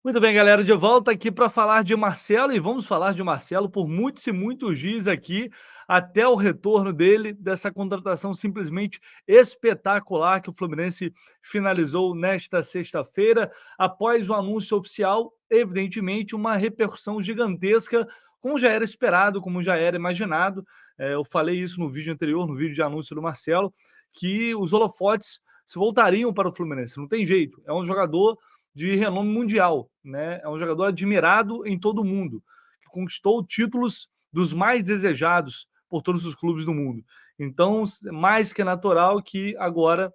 Muito bem, galera, de volta aqui para falar de Marcelo e vamos falar de Marcelo por muitos e muitos dias aqui, até o retorno dele, dessa contratação simplesmente espetacular que o Fluminense finalizou nesta sexta-feira, após o anúncio oficial, evidentemente uma repercussão gigantesca, como já era esperado, como já era imaginado. Eu falei isso no vídeo anterior, no vídeo de anúncio do Marcelo, que os holofotes se voltariam para o Fluminense, não tem jeito, é um jogador de renome mundial, né? É um jogador admirado em todo o mundo, que conquistou títulos dos mais desejados por todos os clubes do mundo. Então, mais que natural que agora,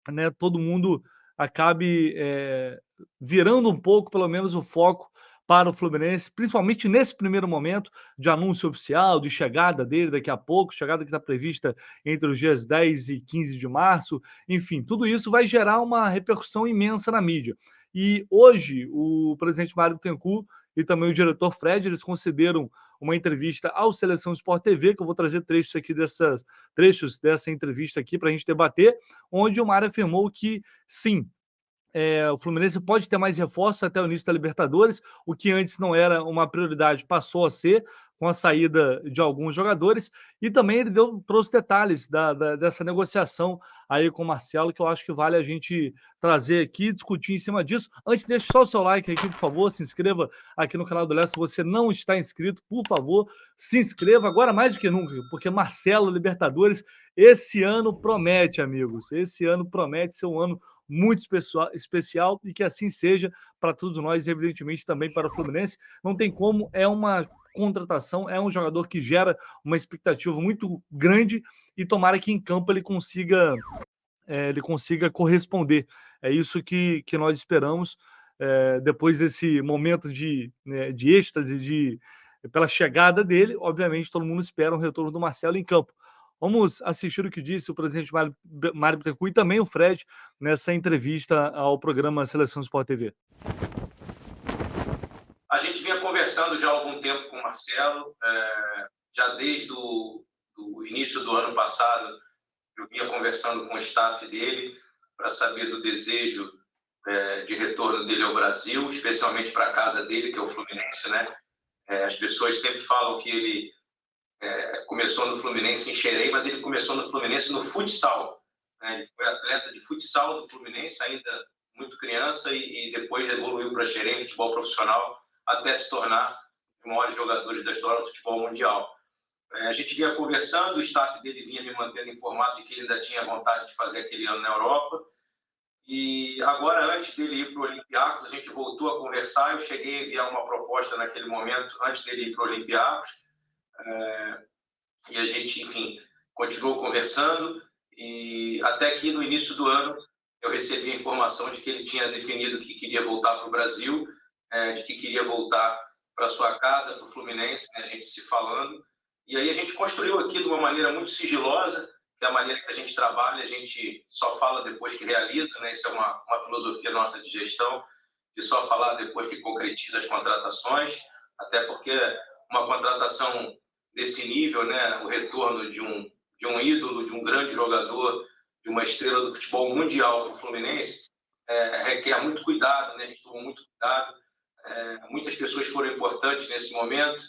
né, todo mundo acabe virando um pouco, pelo menos, o foco para o Fluminense, principalmente nesse primeiro momento de anúncio oficial, de chegada dele daqui a pouco, chegada que está prevista entre os dias 10 e 15 de março, enfim, tudo isso vai gerar uma repercussão imensa na mídia. E hoje, o presidente Mário Bittencourt e também o diretor Fred, eles concederam uma entrevista ao Seleção Sport TV, que eu vou trazer trechos dessa entrevista aqui para a gente debater, onde o Mário afirmou que sim, o Fluminense pode ter mais reforços até o início da Libertadores, o que antes não era uma prioridade, passou a ser, com a saída de alguns jogadores, e também ele trouxe detalhes dessa negociação aí com o Marcelo, que eu acho que vale a gente trazer aqui, discutir em cima disso. Antes, deixe só o seu like aqui, por favor, se inscreva aqui no canal do Léo, se você não está inscrito, por favor, se inscreva, agora mais do que nunca, porque Marcelo, Libertadores, esse ano promete, amigos, esse ano promete ser um ano muito especial e que assim seja para todos nós, e evidentemente também para o Fluminense. Não tem como, é uma contratação, é um jogador que gera uma expectativa muito grande e tomara que em campo ele consiga corresponder. É isso que nós esperamos depois desse momento né, de êxtase pela chegada dele. Obviamente, todo mundo espera um retorno do Marcelo em campo. Vamos assistir o que disse o presidente Mário Bittencourt e também o Fred nessa entrevista ao programa Seleção Sport TV. A gente vinha conversando já há algum tempo com o Marcelo, já desde o início do ano passado, eu vinha conversando com o staff dele para saber do desejo de retorno dele ao Brasil, especialmente para a casa dele, que é o Fluminense, né? As pessoas sempre falam que ele começou no Fluminense em Xerém, mas ele começou no Fluminense no futsal, né? Ele foi atleta de futsal do Fluminense, ainda muito criança, e depois evoluiu para Xerém, futebol profissional, até se tornar um dos maiores jogadores da história do futebol mundial. A gente vinha conversando, o staff dele vinha me mantendo informado de que ele ainda tinha vontade de fazer aquele ano na Europa. E agora, antes dele ir para o Olympiacos, a gente voltou a conversar. Eu cheguei a enviar uma proposta naquele momento, antes dele ir para o Olympiacos. E a gente, enfim, continuou conversando. E até que no início do ano, eu recebi a informação de que ele tinha definido que queria voltar para o Brasil, de que queria voltar para sua casa, para o Fluminense, né, a gente se falando. E aí a gente construiu aqui de uma maneira muito sigilosa, que é a maneira que a gente trabalha, a gente só fala depois que realiza, né? Isso é uma filosofia nossa de gestão, de só falar depois que concretiza as contratações, até porque uma contratação desse nível, né, o retorno de um ídolo, de um grande jogador, de uma estrela do futebol mundial para o Fluminense, requer muito cuidado, né? A gente tomou muito cuidado, muitas pessoas foram importantes nesse momento.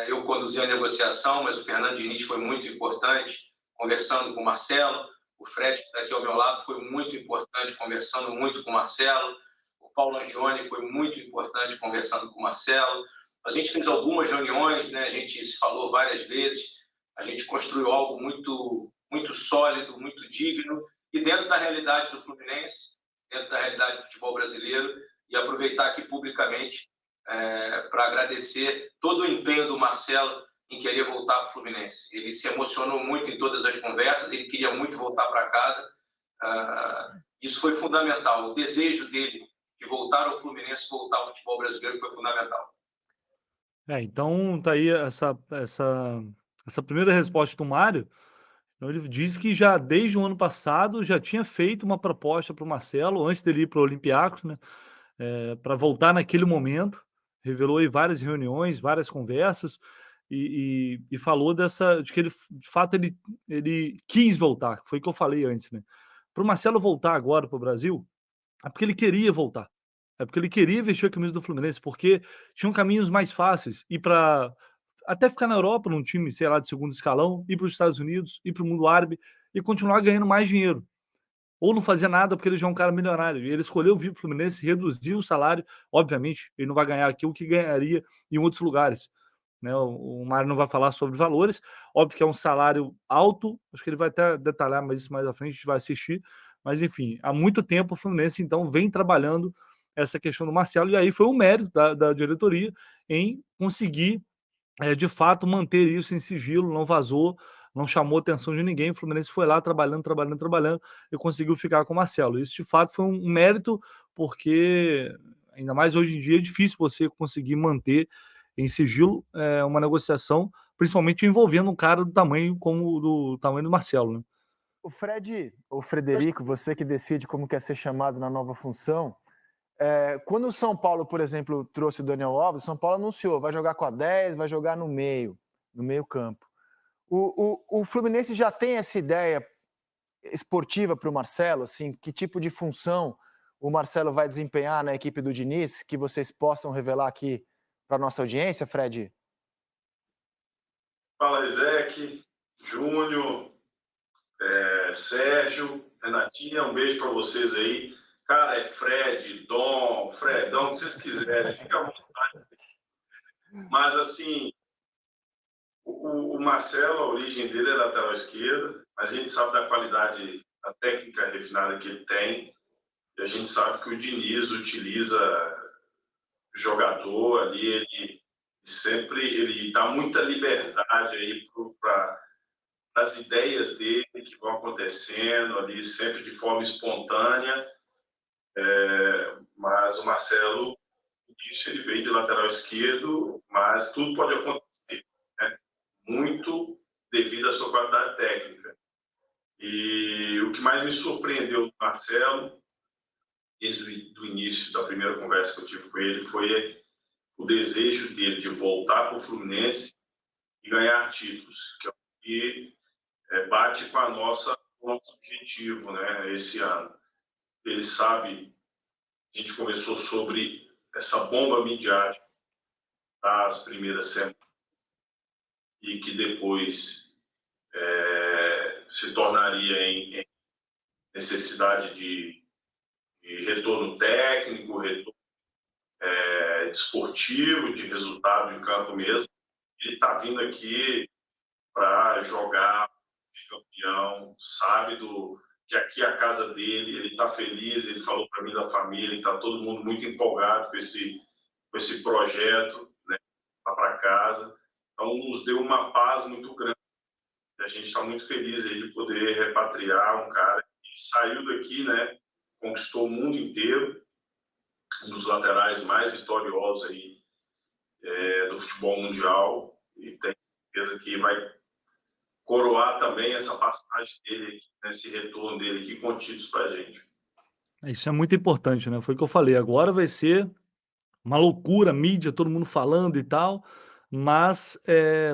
Eu conduzi a negociação, mas o Fernando Diniz foi muito importante, conversando com o Marcelo. O Fred, que está aqui ao meu lado, foi muito importante, conversando muito com o Marcelo. O Paulo Angione foi muito importante, conversando com o Marcelo. A gente fez algumas reuniões, né? A gente se falou várias vezes. A gente construiu algo muito, muito sólido, muito digno, e dentro da realidade do Fluminense, dentro da realidade do futebol brasileiro, e aproveitar aqui publicamente para agradecer todo o empenho do Marcelo em querer voltar para o Fluminense. Ele se emocionou muito em todas as conversas, ele queria muito voltar para casa. Isso foi fundamental. O desejo dele de voltar ao Fluminense, voltar ao futebol brasileiro, foi fundamental. Então tá aí essa primeira resposta do Mário. Então ele diz que já desde o ano passado já tinha feito uma proposta para o Marcelo, antes dele ir para o Olympiacos, né, para voltar naquele momento. Revelou aí várias reuniões, várias conversas e falou de que ele, de fato, ele quis voltar, que foi o que eu falei antes, né? Para o Marcelo voltar agora para o Brasil, é porque ele queria voltar. É porque ele queria vestir a camisa do Fluminense, porque tinham caminhos mais fáceis, ir para até ficar na Europa, num time, sei lá, de segundo escalão, ir para os Estados Unidos, ir para o mundo árabe e continuar ganhando mais dinheiro. Ou não fazia nada porque ele já é um cara milionário. E ele escolheu vir para o Fluminense, reduziu o salário. Obviamente, ele não vai ganhar aqui o que ganharia em outros lugares. Né? O Mário não vai falar sobre valores. Óbvio que é um salário alto. Acho que ele vai até detalhar mais isso mais à frente, a gente vai assistir. Mas, enfim, há muito tempo o Fluminense, então, vem trabalhando essa questão do Marcelo. E aí foi um mérito da diretoria em conseguir de fato, manter isso em sigilo, não vazou, não chamou atenção de ninguém. O Fluminense foi lá trabalhando, trabalhando, trabalhando e conseguiu ficar com o Marcelo. Isso, de fato, foi um mérito, porque, ainda mais hoje em dia, é difícil você conseguir manter em sigilo uma negociação, principalmente envolvendo um cara do tamanho como do tamanho do Marcelo. Né? O Fred, ou Frederico, você que decide como quer ser chamado na nova função, quando o São Paulo, por exemplo, trouxe o Daniel Alves, o São Paulo anunciou, vai jogar com a 10, vai jogar no meio campo. O Fluminense já tem essa ideia esportiva para o Marcelo, assim, que tipo de função o Marcelo vai desempenhar na equipe do Diniz, que vocês possam revelar aqui para a nossa audiência, Fred? Fala, Isaac, Júnior, Sérgio, Renatinha, um beijo para vocês aí. Cara, é Fred, Dom, Fredão, o que vocês quiserem, fica à vontade. Mas, assim, o Marcelo, a origem dele é lateral esquerda, mas a gente sabe da qualidade, da técnica refinada que ele tem, e a gente sabe que o Diniz utiliza jogador ali, ele dá muita liberdade aí para as ideias dele que vão acontecendo ali, sempre de forma espontânea. Mas o Marcelo, isso ele veio de lateral esquerdo, mas tudo pode acontecer, né? Muito devido à sua qualidade técnica. E o que mais me surpreendeu do Marcelo, desde o início da primeira conversa que eu tive com ele, foi o desejo dele de voltar para o Fluminense e ganhar títulos, que é o que bate com o nosso objetivo, né, esse ano. Ele sabe, a gente conversou sobre essa bomba midiática das primeiras semanas e que depois se tornaria em necessidade de retorno técnico, retorno desportivo, de resultado em campo mesmo. Ele está vindo aqui para jogar, ser campeão, sabe que aqui é a casa dele, ele está feliz, ele falou para mim da família, está todo mundo muito empolgado com esse projeto, né, para casa. Então, nos deu uma paz muito grande. E a gente está muito feliz aí de poder repatriar um cara que saiu daqui, né, conquistou o mundo inteiro, um dos laterais mais vitoriosos aí, do futebol mundial, e tenho certeza que vai coroar também essa passagem dele, esse retorno dele aqui com títulos para a gente. Isso é muito importante, né? Foi o que eu falei. Agora vai ser uma loucura, mídia, todo mundo falando e tal, mas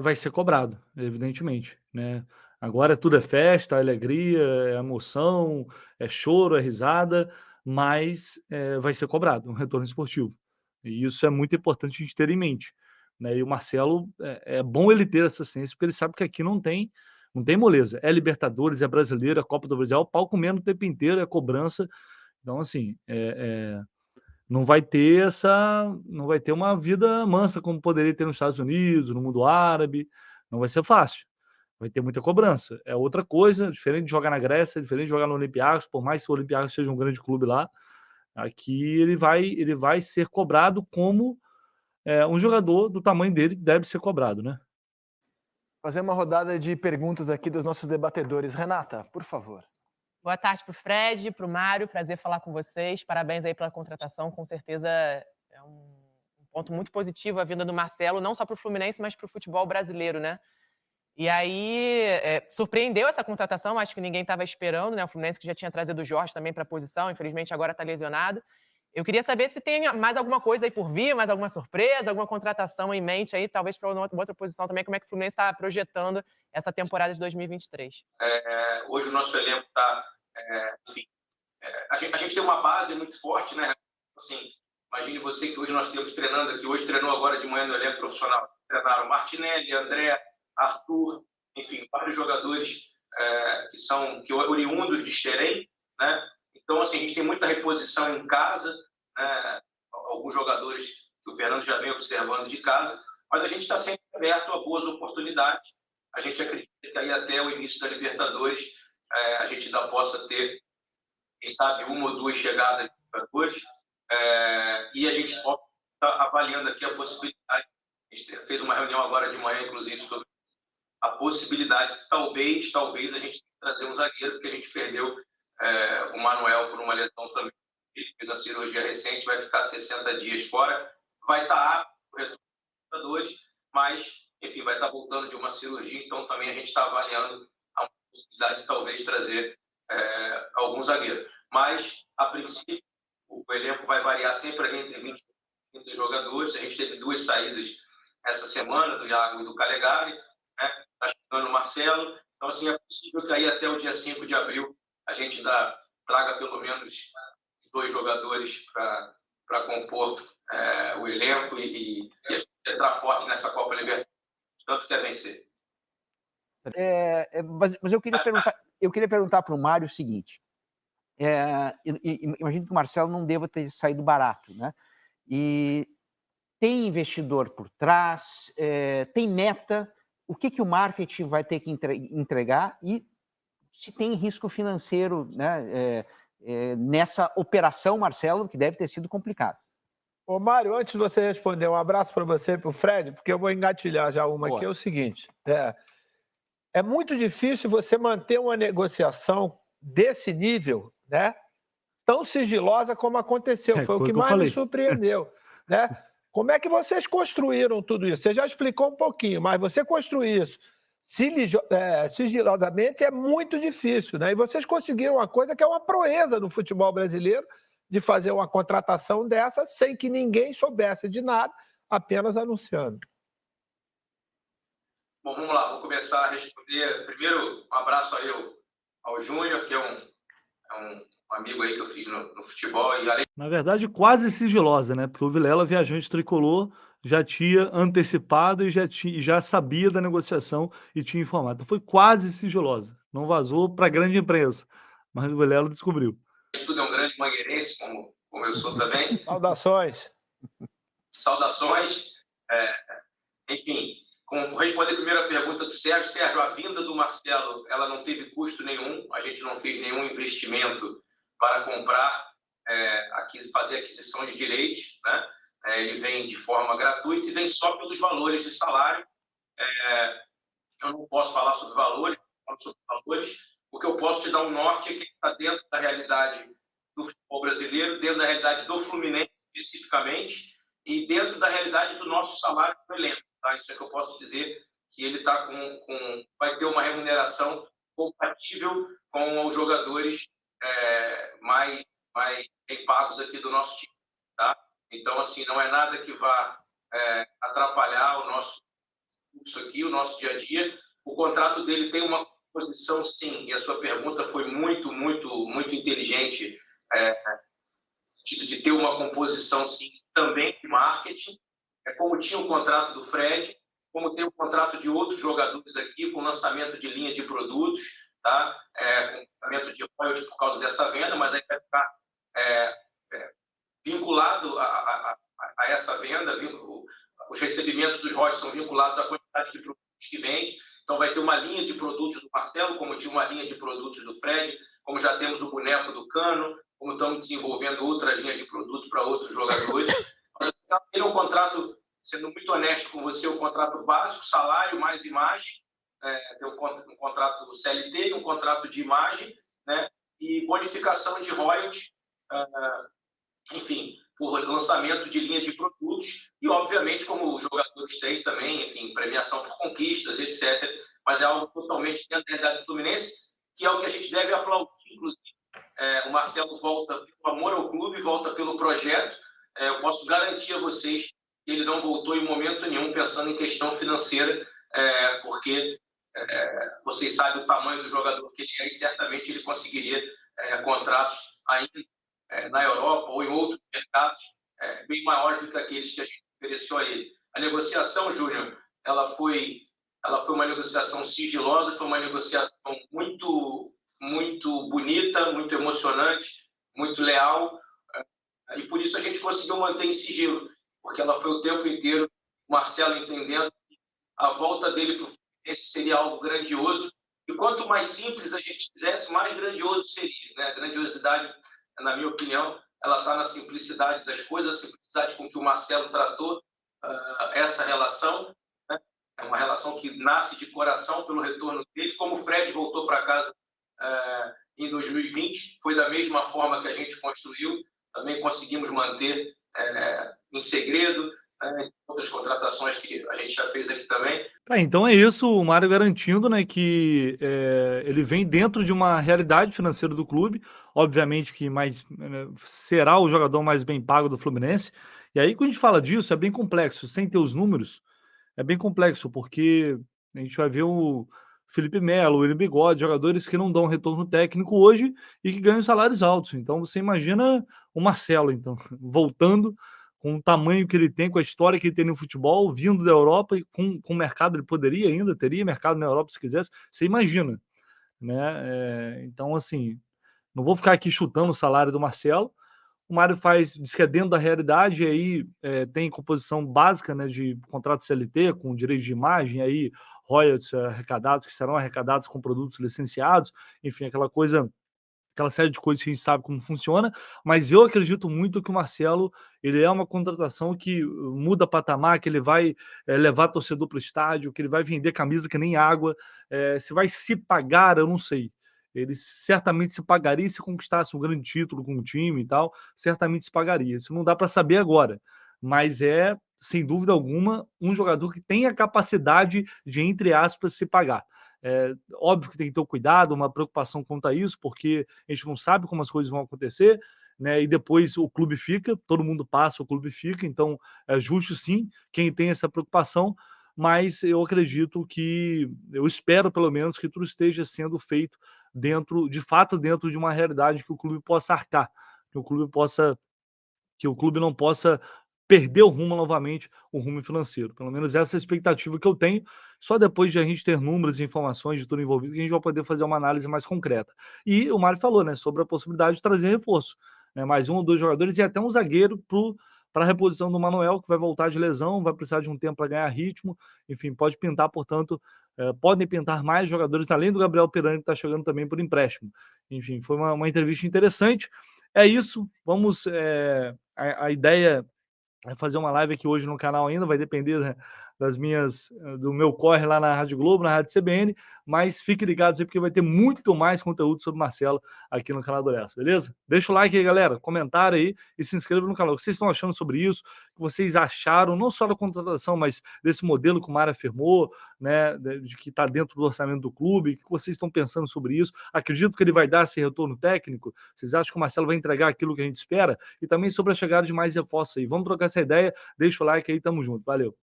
vai ser cobrado, evidentemente, né? Agora tudo é festa, é alegria, é emoção, é choro, é risada, mas vai ser cobrado um retorno esportivo. E isso é muito importante a gente ter em mente, né? E o Marcelo, é bom ele ter essa ciência, porque ele sabe que aqui não tem moleza. É Libertadores, é Brasileiro, é Copa do Brasil, é o pau comendo o tempo inteiro, é cobrança. Então, assim, não vai ter uma vida mansa como poderia ter nos Estados Unidos, no mundo árabe, não vai ser fácil. Vai ter muita cobrança. É outra coisa, diferente de jogar na Grécia, diferente de jogar no Olympiacos, por mais que o Olympiacos seja um grande clube lá, aqui ele vai ser cobrado como um jogador do tamanho dele deve ser cobrado, né? Fazer uma rodada de perguntas aqui dos nossos debatedores. Renata, por favor. Boa tarde para o Fred, para o Mário, prazer falar com vocês. Parabéns aí pela contratação, com certeza é um ponto muito positivo a vinda do Marcelo, não só para o Fluminense, mas para o futebol brasileiro, né? E aí, surpreendeu essa contratação, acho que ninguém estava esperando, né? O Fluminense que já tinha trazido o Jorge também para a posição, infelizmente agora está lesionado. Eu queria saber se tem mais alguma coisa aí por vir, mais alguma surpresa, alguma contratação em mente aí, talvez para outra posição também, como é que o Fluminense está projetando essa temporada de 2023? Hoje o nosso elenco está... enfim, a gente tem uma base muito forte, né? Assim, Imagine você que hoje nós temos treinando aqui, hoje treinou agora de manhã no elenco profissional, treinaram Martinelli, André, Arthur, enfim, vários jogadores que são oriundos de Xerém, né? Então, assim, a gente tem muita reposição em casa, né? Alguns jogadores que o Fernando já vem observando de casa, mas a gente está sempre aberto a boas oportunidades. A gente acredita que aí até o início da Libertadores a gente ainda possa ter, quem sabe, uma ou duas chegadas de jogadores, e a gente está avaliando aqui a possibilidade. A gente fez uma reunião agora de manhã, inclusive, sobre a possibilidade de talvez a gente trazer um zagueiro, porque a gente perdeu o Manuel por uma lesão também. Ele fez a cirurgia recente, vai ficar 60 dias fora, vai estar apto para o Libertadores, mas, enfim, vai estar voltando de uma cirurgia, então também a gente está avaliando a possibilidade de talvez trazer algum zagueiro. Mas, a princípio, o elenco vai variar sempre ali entre 20 e 30 jogadores. A gente teve 2 saídas essa semana, do Iago e do Calegari, né? Está chegando o Marcelo. Então, assim, é possível que aí até o dia 5 de abril a gente ainda traga pelo menos 2 jogadores para compor o elenco e a gente entrar forte nessa Copa Libertadores, tanto quer vencer. Mas eu queria perguntar para o Mário o seguinte. Imagino que o Marcelo não deva ter saído barato, né? E tem investidor por trás, tem meta. O que o marketing vai ter que entregar e se tem risco financeiro, né, nessa operação, Marcelo, que deve ter sido complicado. Ô, Mário, antes de você responder, um abraço para você e para o Fred, porque eu vou engatilhar já uma Boa. aqui, é o seguinte, é muito difícil você manter uma negociação desse nível, né, tão sigilosa como aconteceu, foi o que mais me surpreendeu, né? Como é que vocês construíram tudo isso? Você já explicou um pouquinho, mas você construir isso sigilosamente é muito difícil, né? E vocês conseguiram uma coisa que é uma proeza no futebol brasileiro, de fazer uma contratação dessa sem que ninguém soubesse de nada, apenas anunciando. Bom, vamos lá, vou começar a responder. Primeiro, um abraço aí ao Júnior, que é um amigo aí que eu fiz no futebol. E além... Na verdade, quase sigilosa, né? Porque o Vilela, viajante tricolor, já tinha antecipado e já sabia da negociação e tinha informado. Então, foi quase sigilosa. Não vazou para a grande imprensa, mas o Vilela descobriu. Tudo é um grande mangueirense, como eu sou também. Saudações. Saudações. Enfim, responder a primeira pergunta do Sérgio. Sérgio, a vinda do Marcelo, ela não teve custo nenhum. A gente não fez nenhum investimento para comprar, fazer aquisição de direitos, né? Ele vem de forma gratuita e vem só pelos valores de salário. Eu não posso falar sobre valores, o que eu posso te dar um norte é que está dentro da realidade do futebol brasileiro, dentro da realidade do Fluminense especificamente e dentro da realidade do nosso salário do elenco. Tá? Isso é que eu posso dizer, que ele tá vai ter uma remuneração compatível com os jogadores mais bem pagos aqui do nosso time. Tá? Então, assim, não é nada que vá atrapalhar o nosso fluxo aqui, o nosso dia a dia. O contrato dele tem uma posição, sim, e a sua pergunta foi muito, muito, muito inteligente, de ter uma composição, sim, também de marketing, como tinha o contrato do Fred, como tem o contrato de outros jogadores aqui, com lançamento de linha de produtos, tá? Com lançamento de royalties por causa dessa venda, mas aí vai ficar vinculado a essa venda, os recebimentos dos royalties são vinculados à quantidade de produtos que vende. Então, vai ter uma linha de produtos do Marcelo, como tinha uma linha de produtos do Fred, como já temos o boneco do Cano, como estamos desenvolvendo outras linhas de produto para outros jogadores. Ele é um contrato, sendo muito honesto com você, um contrato básico, salário mais imagem, tem um contrato do CLT, um contrato de imagem, né, e bonificação de royalties, enfim, por lançamento de linha de produtos e, obviamente, como os jogadores têm também, enfim, premiação por conquistas, etc. Mas é algo totalmente dentro da realidade do Fluminense, que é o que a gente deve aplaudir, inclusive. O Marcelo volta pelo amor ao clube, volta pelo projeto. Eu posso garantir a vocês que ele não voltou em momento nenhum pensando em questão financeira, porque vocês sabem o tamanho do jogador que ele é e certamente ele conseguiria contratos ainda na Europa ou em outros mercados bem maiores do que aqueles que a gente ofereceu a ele. A negociação, Júnior, ela foi uma negociação sigilosa, foi uma negociação muito bonita, muito emocionante, muito leal, e por isso a gente conseguiu manter em sigilo, porque ela foi o tempo inteiro o Marcelo entendendo que a volta dele para o Fluminense seria algo grandioso, e quanto mais simples a gente fizesse, mais grandioso seria, né? A grandiosidade, na minha opinião, ela está na simplicidade das coisas, a simplicidade com que o Marcelo tratou essa relação, né? É uma relação que nasce de coração pelo retorno dele, como o Fred voltou para casa em 2020, foi da mesma forma que a gente construiu, também conseguimos manter em segredo, outras contratações que a gente já fez aqui também. Tá, então é isso, o Mário garantindo, né, que ele vem dentro de uma realidade financeira do clube, obviamente que será o jogador mais bem pago do Fluminense, e aí quando a gente fala disso é bem complexo, sem ter os números, é bem complexo, porque a gente vai ver o Felipe Melo, o William Bigode, jogadores que não dão retorno técnico hoje e que ganham salários altos. Então você imagina o Marcelo, então, voltando com o tamanho que ele tem, com a história que ele tem no futebol, vindo da Europa e com o mercado, ele poderia ainda, teria mercado na Europa se quisesse, você imagina, né? Então, assim, não vou ficar aqui chutando o salário do Marcelo. O Mário diz que é dentro da realidade, e aí tem composição básica, né, de contrato CLT, com direitos de imagem, aí royalties arrecadados, que serão arrecadados com produtos licenciados, enfim, aquela série de coisas que a gente sabe como funciona, mas eu acredito muito que o Marcelo, ele é uma contratação que muda patamar, que ele vai levar torcedor para o estádio, que ele vai vender camisa que nem água, se vai se pagar, eu não sei. Ele certamente se pagaria se conquistasse um grande título com o time e tal, certamente se pagaria. Isso não dá para saber agora, mas é, sem dúvida alguma, um jogador que tem a capacidade de, entre aspas, se pagar. Óbvio que tem que ter um cuidado, uma preocupação quanto a isso, porque a gente não sabe como as coisas vão acontecer, né? E depois o clube fica, todo mundo passa, o clube fica, então é justo sim quem tem essa preocupação, mas eu acredito que, eu espero pelo menos que tudo esteja sendo feito de fato, dentro de uma realidade que o clube possa arcar, que o clube não possa perder o rumo novamente, o rumo financeiro. Pelo menos essa é a expectativa que eu tenho. Só depois de a gente ter números e informações de tudo envolvido que a gente vai poder fazer uma análise mais concreta. E o Mário falou, né, sobre a possibilidade de trazer reforço, né, mais um ou dois jogadores e até um zagueiro para a reposição do Manuel, que vai voltar de lesão, vai precisar de um tempo para ganhar ritmo. Enfim, pode pintar, portanto, podem pintar mais jogadores, além do Gabriel Pirani, que está chegando também por empréstimo. Enfim, foi uma entrevista interessante. É isso, vamos. A ideia é fazer uma live aqui hoje no canal ainda, vai depender, né, do meu corre lá na Rádio Globo, na Rádio CBN, mas fiquem ligados aí porque vai ter muito mais conteúdo sobre Marcelo aqui no canal do Lessa, beleza? Deixa o like aí, galera, comentário aí e se inscreva no canal. O que vocês estão achando sobre isso? O que vocês acharam, não só da contratação, mas desse modelo que o Mário afirmou, né, de que está dentro do orçamento do clube? O que vocês estão pensando sobre isso? Acredito que ele vai dar esse retorno técnico? Vocês acham que o Marcelo vai entregar aquilo que a gente espera? E também sobre a chegada de mais reforços aí. Vamos trocar essa ideia, deixa o like aí, tamo junto, valeu!